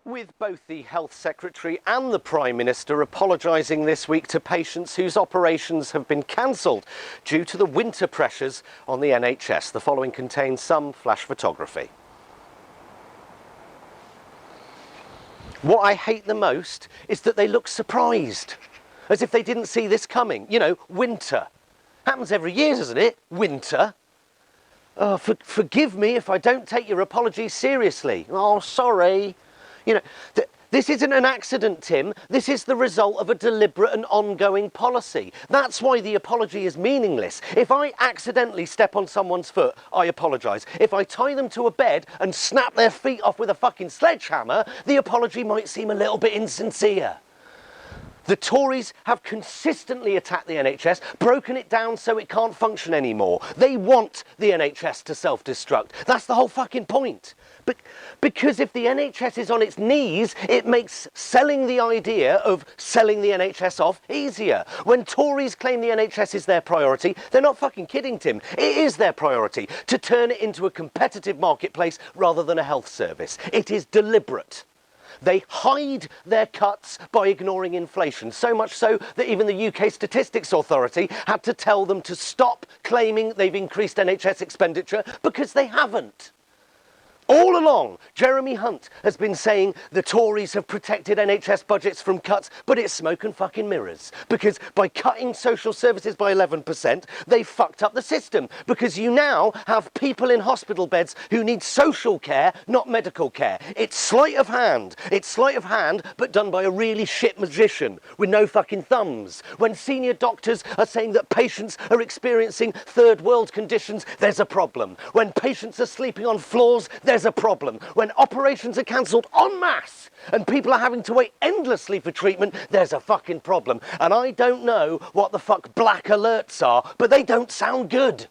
With both the Health Secretary and the Prime Minister apologising this week to patients whose operations have been cancelled due to the winter pressures on the NHS. The following contains some flash photography. What I hate the most is that they look surprised, as if they didn't see this coming. You know, winter. Happens every year, doesn't it? Winter. Oh, forgive me if I don't take your apology seriously. Oh, sorry. You know, this isn't an accident, Tim. This is the result of a deliberate and ongoing policy. That's why the apology is meaningless. If I accidentally step on someone's foot, I apologise. If I tie them to a bed and snap their feet off with a fucking sledgehammer, the apology might seem a little bit insincere. The Tories have consistently attacked the NHS, broken it down so it can't function anymore. They want the NHS to self-destruct. That's the whole fucking point. But because if the NHS is on its knees, it makes selling the idea of selling the NHS off easier. When Tories claim the NHS is their priority, they're not fucking kidding, Tim. It is their priority to turn it into a competitive marketplace rather than a health service. It is deliberate. They hide their cuts by ignoring inflation, so much so that even the UK Statistics Authority had to tell them to stop claiming they've increased NHS expenditure because they haven't. All along, Jeremy Hunt has been saying the Tories have protected NHS budgets from cuts, but it's smoke and fucking mirrors. Because by cutting social services by 11%, they fucked up the system. Because you now have people in hospital beds who need social care, not medical care. It's sleight of hand. It's sleight of hand, but done by a really shit magician with no fucking thumbs. When senior doctors are saying that patients are experiencing third world conditions, there's a problem. When patients are sleeping on floors, there's a problem. When operations are cancelled en masse and people are having to wait endlessly for treatment, there's a fucking problem. And I don't know what the fuck black alerts are, but they don't sound good.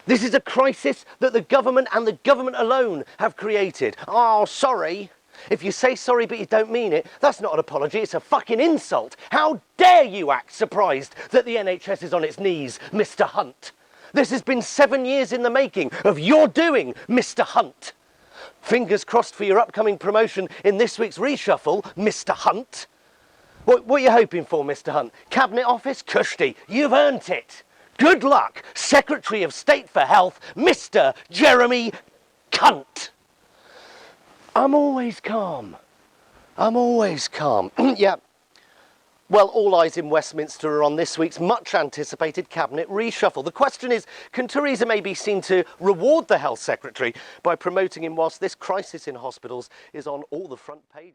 This is a crisis that the government and the government alone have created. Oh, sorry. If you say sorry but you don't mean it, that's not an apology, it's a fucking insult. How dare you act surprised that the NHS is on its knees, Mr. Hunt? This has been 7 years in the making of your doing, Mr. Hunt. Fingers crossed for your upcoming promotion in this week's reshuffle, Mr. Hunt. What are you hoping for, Mr. Hunt? Cabinet Office? Cushy, you've earned it. Good luck, Secretary of State for Health, Mr. Jeremy Cunt. I'm always calm. I'm always calm. Yeah. Well, all eyes in Westminster are on this week's much-anticipated cabinet reshuffle. The question is, can Theresa May be seen to reward the Health Secretary by promoting him whilst this crisis in hospitals is on all the front pages?